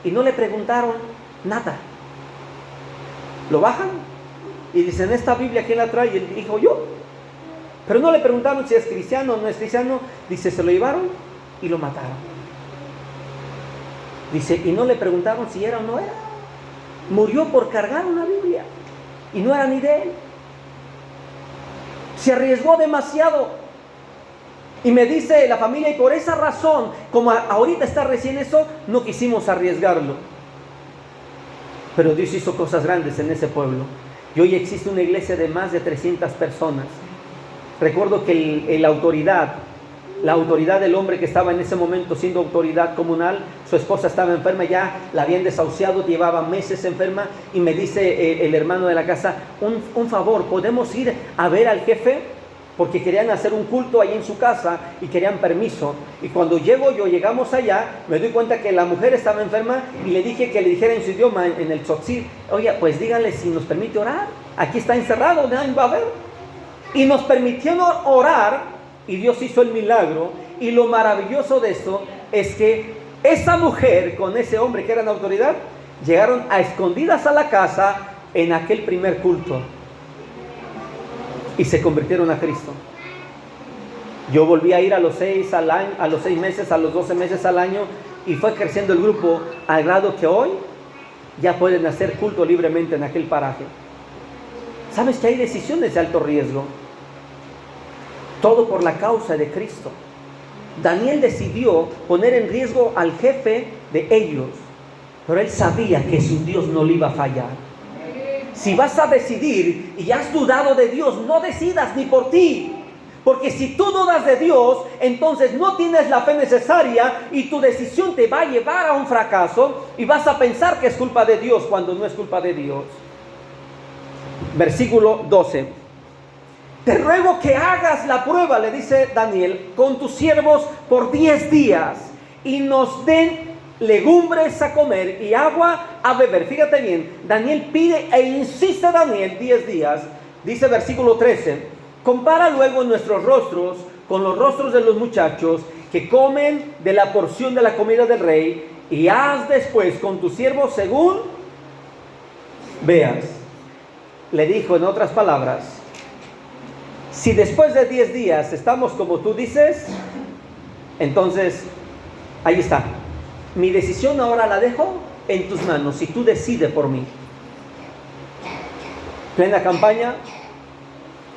y no le preguntaron nada. Lo bajan y dicen: ¿esta Biblia quién la trae? Y él dijo: yo. Pero no le preguntaron si es cristiano o no es cristiano. Dice: se lo llevaron y lo mataron. Dice: y no le preguntaron si era o no era. Murió por cargar una Biblia y no era ni de él. Se arriesgó demasiado. Y me dice la familia: y por esa razón, como ahorita está recién eso, no quisimos arriesgarlo. Pero Dios hizo cosas grandes en ese pueblo. Y hoy existe una iglesia de más de 300 personas. Recuerdo que la autoridad del hombre que estaba en ese momento siendo autoridad comunal, su esposa estaba enferma, ya la habían desahuciado, llevaba meses enferma, y me dice el hermano de la casa: un favor, ¿podemos ir a ver al jefe? porque querían hacer un culto ahí en su casa y querían permiso. Y cuando llegamos allá, me doy cuenta que la mujer estaba enferma y le dije que le dijera en su idioma, en el tzotzil, oye, pues díganle si nos permite orar. Aquí está encerrado, nadie va a ver. Y nos permitieron orar y Dios hizo el milagro. Y lo maravilloso de esto es que esa mujer con ese hombre que era en autoridad llegaron a escondidas a la casa en aquel primer culto y se convirtieron a Cristo. Yo volví a ir a los 6 meses, a los 12 meses al año, y fue creciendo el grupo al grado que hoy ya pueden hacer culto libremente en aquel paraje. ¿Sabes que hay decisiones de alto riesgo? Todo por la causa de Cristo. Daniel decidió poner en riesgo al jefe de ellos, pero él sabía que su Dios no le iba a fallar. Si vas a decidir y has dudado de Dios, no decidas ni por ti. Porque si tú dudas de Dios, entonces no tienes la fe necesaria y tu decisión te va a llevar a un fracaso y vas a pensar que es culpa de Dios cuando no es culpa de Dios. Versículo 12. Te ruego que hagas la prueba, le dice Daniel, con tus siervos por 10 días y nos den legumbres a comer y agua a beber. Fíjate bien, Daniel pide e insiste Daniel 10 días. Dice versículo 13, compara luego nuestros rostros con los rostros de los muchachos que comen de la porción de la comida del rey y haz después con tus siervos según veas. Le dijo en otras palabras, si después de 10 días estamos como tú dices, entonces ahí está. Mi decisión ahora la dejo en tus manos y tú decides por mí. Plena campaña,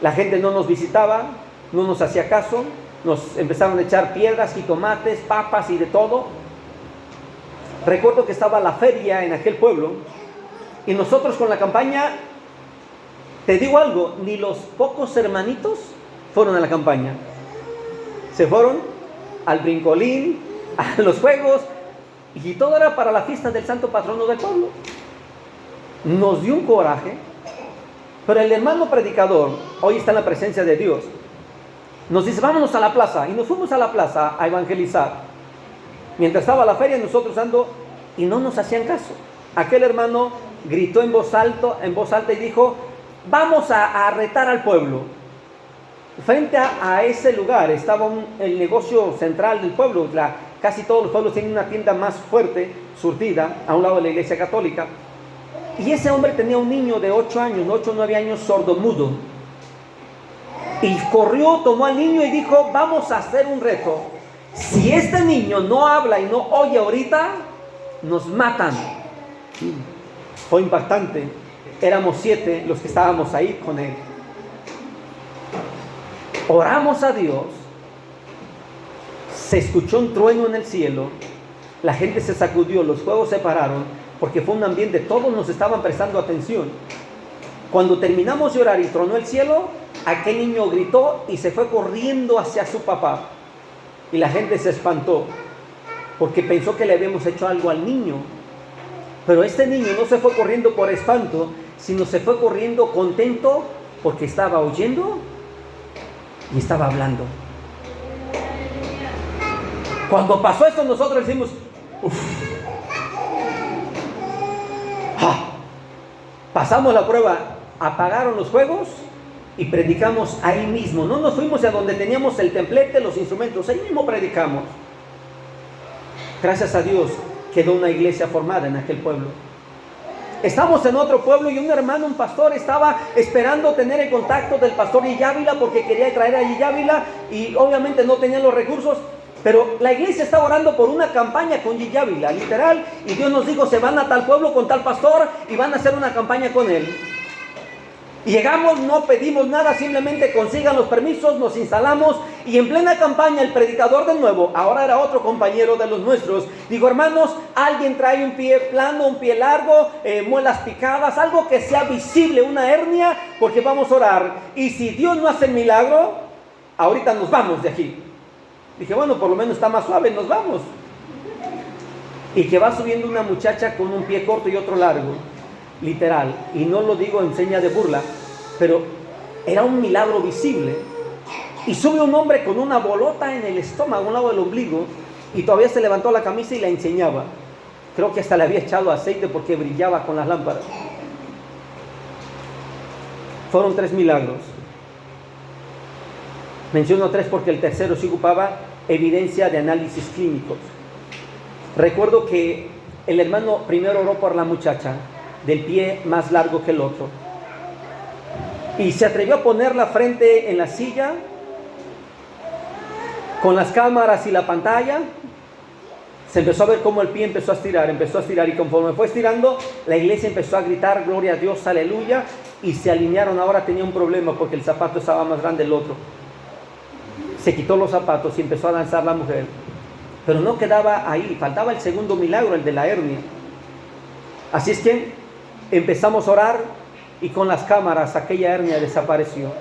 la gente no nos visitaba, no nos hacía caso, nos empezaron a echar piedras, jitomates, papas y de todo. Recuerdo que estaba la feria en aquel pueblo y nosotros con la campaña, te digo algo, ni los pocos hermanitos fueron a la campaña. Se fueron al brincolín, a los juegos, y todo era para la fiesta del santo patrono del pueblo. Nos dio un coraje, pero el hermano predicador, hoy está en la presencia de Dios, nos dice, vámonos a la plaza, y nos fuimos a la plaza a evangelizar. Mientras estaba la feria, nosotros ando, y no nos hacían caso. Aquel hermano gritó en voz alta y dijo, vamos a retar al pueblo. Frente a ese lugar estaba el negocio central del pueblo. Casi todos los pueblos tienen una tienda más fuerte, surtida, a un lado de la iglesia católica. Y ese hombre tenía un niño de 8 o 9 años, sordomudo. Y corrió, tomó al niño y dijo, vamos a hacer un reto. Si este niño no habla y no oye ahorita, nos matan. Fue impactante. Éramos 7 los que estábamos ahí con él. Oramos a Dios. Se escuchó un trueno en el cielo. La gente se sacudió, los fuegos se pararon, porque fue un ambiente, todos nos estaban prestando atención. Cuando terminamos de orar y tronó el cielo, aquel niño gritó y se fue corriendo hacia su papá. Y la gente se espantó, porque pensó que le habíamos hecho algo al niño. Pero este niño no se fue corriendo por espanto, sino se fue corriendo contento porque estaba oyendo y estaba hablando. Cuando pasó esto, nosotros decimos, pasamos la prueba, apagaron los fuegos y predicamos ahí mismo. No nos fuimos a donde teníamos el templete, los instrumentos, ahí mismo predicamos. Gracias a Dios quedó una iglesia formada en aquel pueblo. Estamos en otro pueblo y un hermano, un pastor, estaba esperando tener el contacto del pastor Yávila porque quería traer a Yávila y obviamente no tenían los recursos. Pero la iglesia está orando por una campaña con Yávila, literal, y Dios nos dijo, se van a tal pueblo con tal pastor y van a hacer una campaña con él. Y llegamos, no pedimos nada, simplemente consigan los permisos, nos instalamos y en plena campaña el predicador de nuevo, ahora era otro compañero de los nuestros, dijo, hermanos, alguien trae un pie plano, un pie largo, muelas picadas, algo que sea visible, una hernia, porque vamos a orar. Y si Dios no hace el milagro, ahorita nos vamos de aquí. Dije, bueno, por lo menos está más suave, nos vamos. Y que va subiendo una muchacha con un pie corto y otro largo, literal, y no lo digo en seña de burla, pero era un milagro visible. Y sube un hombre con una bolota en el estómago, a un lado del ombligo, y todavía se levantó la camisa y la enseñaba. Creo que hasta le había echado aceite porque brillaba con las lámparas. Fueron 3 milagros. Menciono 3 porque el tercero sí ocupaba evidencia de análisis clínicos. Recuerdo que el hermano primero oró por la muchacha, del pie más largo que el otro. Y se atrevió a ponerla frente en la silla, con las cámaras y la pantalla. Se empezó a ver cómo el pie empezó a estirar, y conforme fue estirando, la iglesia empezó a gritar, gloria a Dios, aleluya, y se alinearon. Ahora tenía un problema porque el zapato estaba más grande el otro. Se quitó los zapatos y empezó a danzar la mujer. Pero no quedaba ahí, faltaba el segundo milagro, el de la hernia. Así es que empezamos a orar y con las cámaras aquella hernia desapareció.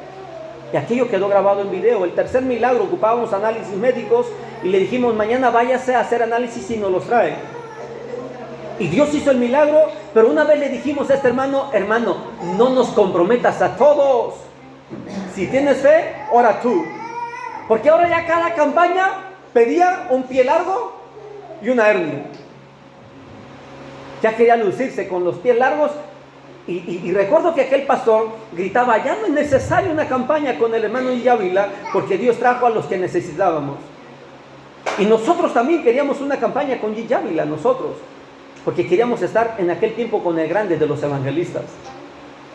Y aquello quedó grabado en video. El tercer milagro, ocupábamos análisis médicos y le dijimos, mañana váyase a hacer análisis y nos los trae. Y Dios hizo el milagro, pero una vez le dijimos a este hermano, no nos comprometas a todos. Si tienes fe, ora tú. Porque ahora ya cada campaña pedía un pie largo y una hernia. Ya quería lucirse con los pies largos. Y recuerdo que aquel pastor gritaba, ya no es necesaria una campaña con el hermano Ávila, porque Dios trajo a los que necesitábamos. Y nosotros también queríamos una campaña con Ávila, nosotros, porque queríamos estar en aquel tiempo con el grande de los evangelistas.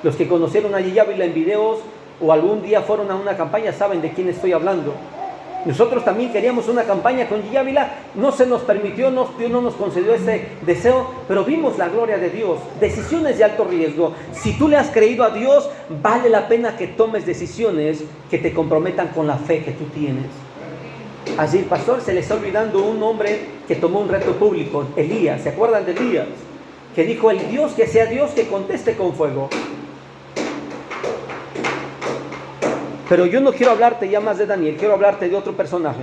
Los que conocieron a Ávila en videos o algún día fueron a una campaña saben de quién estoy hablando. Nosotros también queríamos una campaña con Ávila, no se nos permitió, Dios no nos concedió ese deseo, pero vimos la gloria de Dios. Decisiones de alto riesgo. Si tú le has creído a Dios, vale la pena que tomes decisiones que te comprometan con la fe que tú tienes. Así, pastor, se le está olvidando un hombre que tomó un reto público, Elías. ¿Se acuerdan de Elías? Que dijo, el Dios que sea Dios, que conteste con fuego. Pero yo no quiero hablarte ya más de Daniel, quiero hablarte de otro personaje.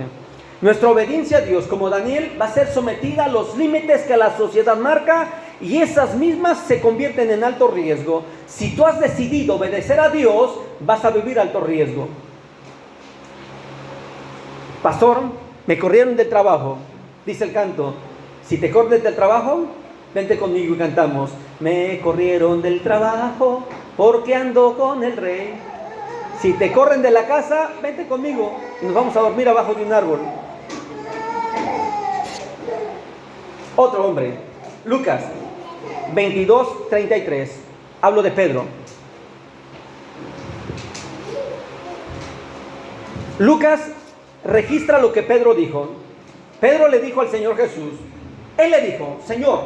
Nuestra obediencia a Dios, como Daniel, va a ser sometida a los límites que la sociedad marca, y esas mismas se convierten en alto riesgo. Si tú has decidido obedecer a Dios, vas a vivir alto riesgo. Pastor, me corrieron del trabajo. Dice el canto, si te corres del trabajo, vente conmigo y cantamos. Me corrieron del trabajo porque ando con el rey. Si te corren de la casa, vente conmigo y nos vamos a dormir abajo de un árbol. Otro hombre, Lucas 22:33. Hablo de Pedro. Lucas registra lo que Pedro dijo. Pedro le dijo al Señor Jesús, él le dijo, Señor,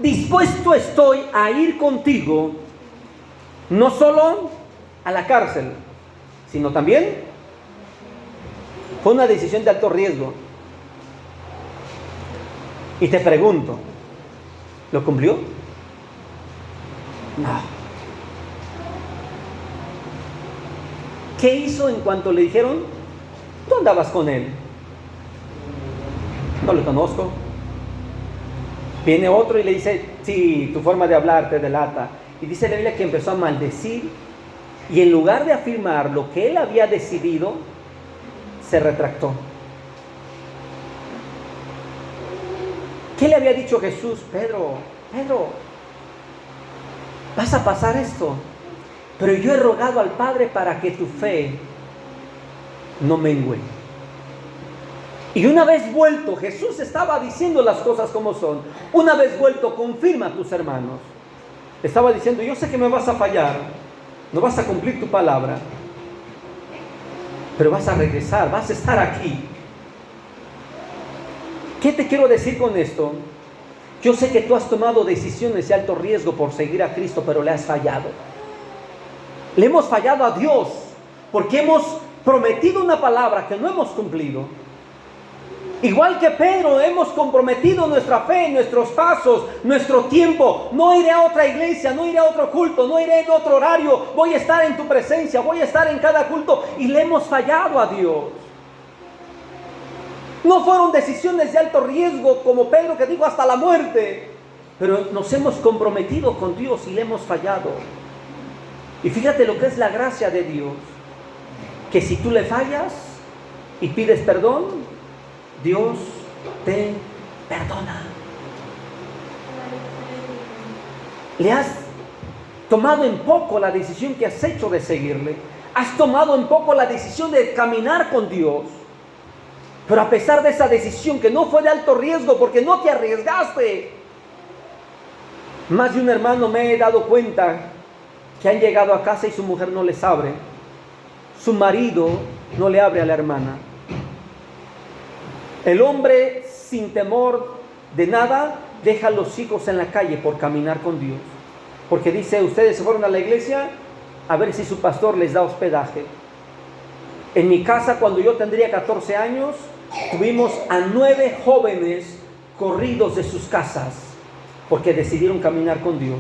dispuesto estoy a ir contigo, no solo a la cárcel, sino también, fue una decisión de alto riesgo. Y te pregunto, ¿lo cumplió? No. ¿Qué hizo en cuanto le dijeron, tú andabas con él? No lo conozco. Viene otro y le dice, sí, tu forma de hablar te delata. Y dice la Biblia que empezó a maldecir. Y en lugar de afirmar lo que él había decidido, se retractó. ¿Qué le había dicho Jesús? Pedro, vas a pasar esto, pero yo he rogado al Padre para que tu fe no mengüe. Y una vez vuelto, Jesús estaba diciendo las cosas como son. Una vez vuelto, confirma a tus hermanos. Estaba diciendo, yo sé que me vas a fallar, no vas a cumplir tu palabra, pero vas a regresar, vas a estar aquí. ¿Qué te quiero decir con esto? Yo sé que tú has tomado decisiones de alto riesgo por seguir a Cristo, pero le has fallado. Le hemos fallado a Dios porque hemos prometido una palabra que no hemos cumplido. Igual que Pedro, hemos comprometido nuestra fe, nuestros pasos, nuestro tiempo. No iré a otra iglesia, no iré a otro culto, no iré en otro horario. Voy a estar en tu presencia, voy a estar en cada culto. Y le hemos fallado a Dios. No fueron decisiones de alto riesgo como Pedro que dijo hasta la muerte. Pero nos hemos comprometido con Dios y le hemos fallado. Y fíjate lo que es la gracia de Dios. que si tú le fallas y pides perdón, Dios te perdona. Le has tomado en poco la decisión que has hecho de seguirle. Has tomado en poco la decisión de caminar con Dios. Pero a pesar de esa decisión que no fue de alto riesgo porque no te arriesgaste, más de un hermano me he dado cuenta que han llegado a casa y su mujer no les abre. Su marido no le abre a la hermana. El hombre sin temor de nada deja a los hijos en la calle por caminar con Dios. Porque dice, ustedes se fueron a la iglesia a ver si su pastor les da hospedaje. En mi casa, cuando yo tendría 14 años, tuvimos a 9 jóvenes corridos de sus casas porque decidieron caminar con Dios.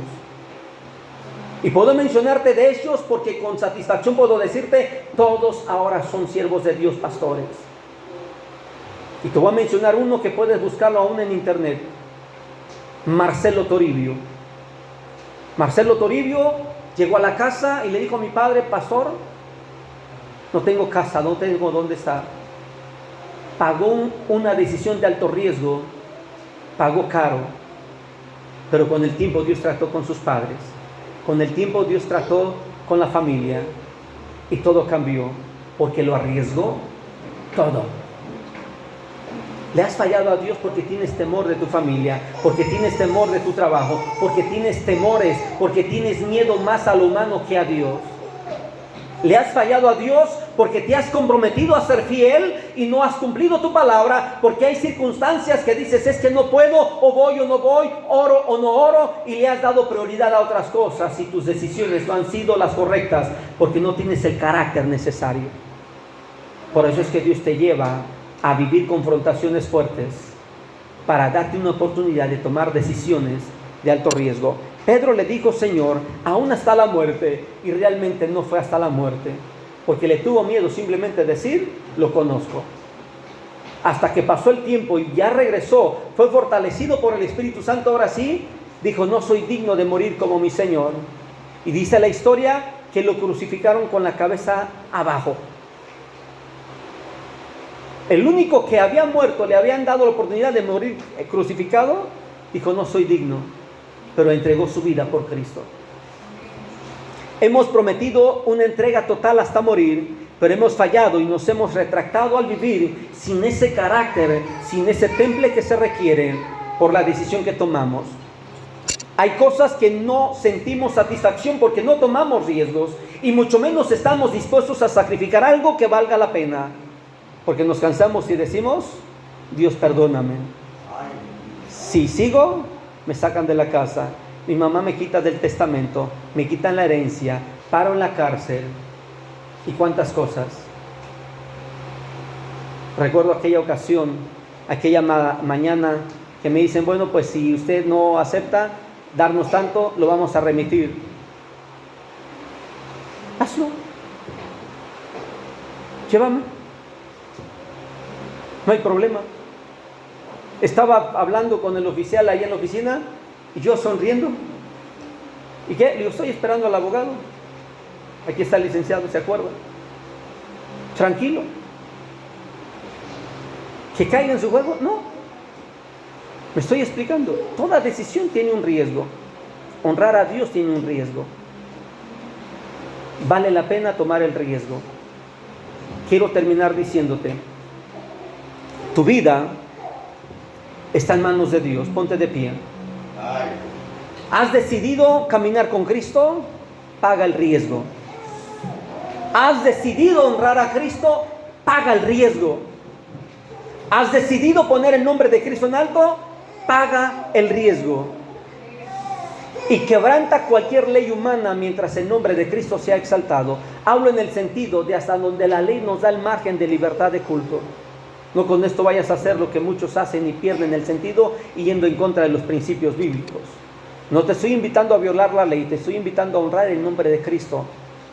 Y puedo mencionarte de ellos porque con satisfacción puedo decirte, todos ahora son siervos de Dios, pastores. Y te voy a mencionar uno que puedes buscarlo aún en internet. Marcelo Toribio. Marcelo Toribio llegó a la casa y le dijo a mi padre, pastor, no tengo casa, no tengo dónde estar. Pagó una decisión de alto riesgo, pagó caro, pero con el tiempo Dios trató con sus padres. Con el tiempo Dios trató con la familia y todo cambió porque lo arriesgó todo. Le has fallado a Dios porque tienes temor de tu familia, porque tienes temor de tu trabajo, porque tienes temores, porque tienes miedo más a lo humano que a Dios. Le has fallado a Dios porque te has comprometido a ser fiel y no has cumplido tu palabra, porque hay circunstancias que dices, es que no puedo, o voy o no voy, oro o no oro, y le has dado prioridad a otras cosas y tus decisiones no han sido las correctas porque no tienes el carácter necesario. Por eso es que Dios te lleva a vivir confrontaciones fuertes para darte una oportunidad de tomar decisiones de alto riesgo. Pedro le dijo, Señor, aún hasta la muerte, y realmente no fue hasta la muerte, porque le tuvo miedo simplemente decir, lo conozco. Hasta que pasó el tiempo y ya regresó, fue fortalecido por el Espíritu Santo, ahora sí, dijo, no soy digno de morir como mi Señor. Y dice la historia que lo crucificaron con la cabeza abajo. El único que había muerto, le habían dado la oportunidad de morir crucificado, dijo, no soy digno, pero entregó su vida por Cristo. Hemos prometido una entrega total hasta morir, pero hemos fallado y nos hemos retractado al vivir sin ese carácter, sin ese temple que se requiere por la decisión que tomamos. Hay cosas que no sentimos satisfacción porque no tomamos riesgos y mucho menos estamos dispuestos a sacrificar algo que valga la pena, porque nos cansamos y decimos, Dios perdóname. Si sigo, me sacan de la casa, mi mamá me quita del testamento, me quitan la herencia, paro en la cárcel y cuántas cosas. Recuerdo aquella ocasión, aquella mañana que me dicen, bueno, pues si usted no acepta darnos tanto, lo vamos a remitir. Hazlo. Llévame. No hay problema. Estaba hablando con el oficial ahí en la oficina y yo sonriendo. ¿Y qué? Le digo, estoy esperando al abogado. Aquí está el licenciado, ¿se acuerda? Tranquilo. ¿Que caiga en su juego? No. Me estoy explicando. Toda decisión tiene un riesgo. Honrar a Dios tiene un riesgo. Vale la pena tomar el riesgo. Quiero terminar diciéndote, tu vida está en manos de Dios. Ponte de pie. ¿Has decidido caminar con Cristo? Paga el riesgo. ¿Has decidido honrar a Cristo? Paga el riesgo. ¿Has decidido poner el nombre de Cristo en alto? Paga el riesgo. Y quebranta cualquier ley humana mientras el nombre de Cristo sea exaltado. Hablo en el sentido de hasta donde la ley nos da el margen de libertad de culto. No con esto vayas a hacer lo que muchos hacen y pierden el sentido y yendo en contra de los principios bíblicos. No te estoy invitando a violar la ley, te estoy invitando a honrar el nombre de Cristo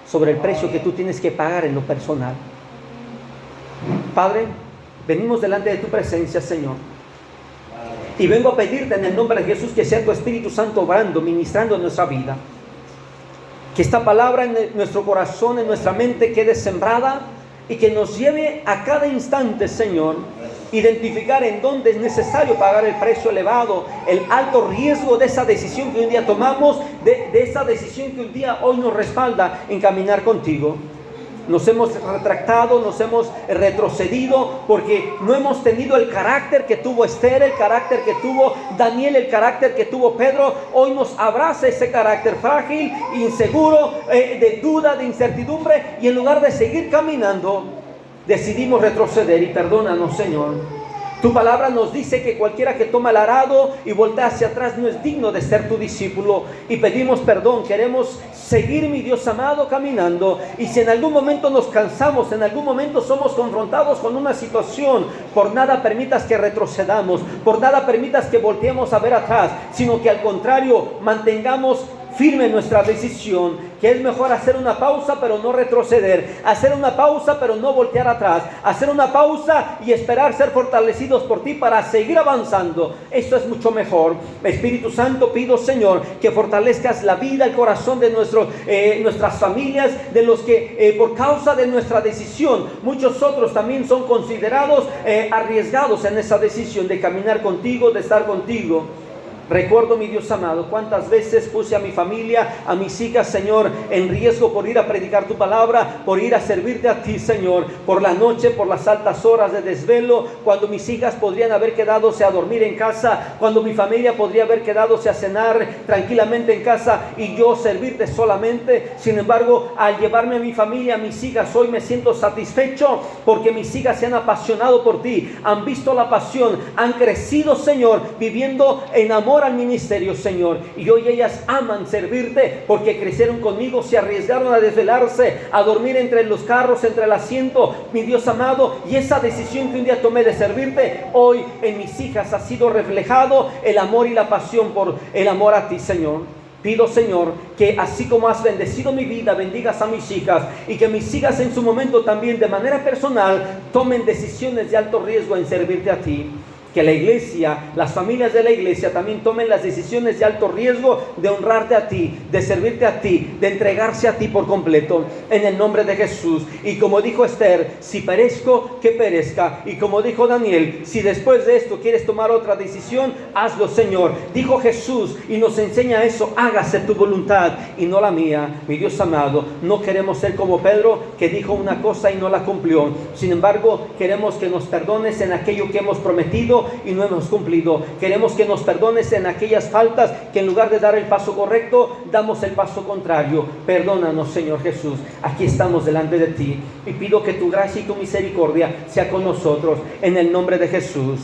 sobre el precio que tú tienes que pagar en lo personal. Padre, venimos delante de tu presencia, Señor. Y vengo a pedirte en el nombre de Jesús que sea tu Espíritu Santo obrando, ministrando en nuestra vida. Que esta palabra en nuestro corazón, en nuestra mente quede sembrada y que nos lleve a cada instante, Señor, identificar en dónde es necesario pagar el precio elevado, el alto riesgo de esa decisión que un día tomamos, de esa decisión que un día hoy nos respalda en caminar contigo. Nos hemos retractado, nos hemos retrocedido porque no hemos tenido el carácter que tuvo Esther, el carácter que tuvo Daniel, el carácter que tuvo Pedro. Hoy nos abraza ese carácter frágil, inseguro, de duda, de incertidumbre, y en lugar de seguir caminando, decidimos retroceder. Y perdónanos, Señor. Tu palabra nos dice que cualquiera que toma el arado y voltea hacia atrás no es digno de ser tu discípulo. Y pedimos perdón, queremos seguir, mi Dios amado, caminando. Y si en algún momento nos cansamos, en algún momento somos confrontados con una situación, por nada permitas que retrocedamos, por nada permitas que volteemos a ver atrás, sino que al contrario, mantengamos firme nuestra decisión, que es mejor hacer una pausa pero no retroceder, hacer una pausa pero no voltear atrás, hacer una pausa y esperar ser fortalecidos por ti para seguir avanzando. Esto es mucho mejor. Espíritu Santo, pido, Señor, que fortalezcas la vida, el corazón de nuestras familias, de los que por causa de nuestra decisión, muchos otros también son considerados arriesgados en esa decisión de caminar contigo, de estar contigo. Recuerdo, mi Dios amado, cuántas veces puse a mi familia, a mis hijas, Señor, en riesgo por ir a predicar tu palabra, por ir a servirte a ti, Señor, por la noche, por las altas horas de desvelo, cuando mis hijas podrían haber quedadose a dormir en casa, cuando mi familia podría haber quedadose a cenar tranquilamente en casa y yo servirte solamente. Sin embargo, al llevarme a mi familia, a mis hijas, hoy me siento satisfecho porque mis hijas se han apasionado por ti, han visto la pasión, han crecido, Señor, viviendo en amor al ministerio, Señor, y hoy ellas aman servirte porque crecieron conmigo, se arriesgaron a desvelarse, a dormir entre los carros, entre el asiento, mi Dios amado, y esa decisión que un día tomé de servirte, hoy en mis hijas ha sido reflejado el amor y la pasión por el amor a ti, Señor. Pido, Señor, que así como has bendecido mi vida, bendigas a mis hijas, y que mis hijas en su momento también de manera personal tomen decisiones de alto riesgo en servirte a ti. Que la iglesia, las familias de la iglesia también tomen las decisiones de alto riesgo de honrarte a ti, de servirte a ti, de entregarse a ti por completo, en el nombre de Jesús. Y como dijo Esther, si perezco, que perezca. Y como dijo Daniel, si después de esto quieres tomar otra decisión, hazlo, Señor. Dijo Jesús y nos enseña eso: hágase tu voluntad y no la mía. Mi Dios amado, no queremos ser como Pedro, que dijo una cosa y no la cumplió. Sin embargo, queremos que nos perdones en aquello que hemos prometido y no hemos cumplido. Queremos que nos perdones en aquellas faltas que en lugar de dar el paso correcto, damos el paso contrario. Perdónanos, Señor Jesús. Aquí estamos delante de ti y pido que tu gracia y tu misericordia sea con nosotros, en el nombre de Jesús.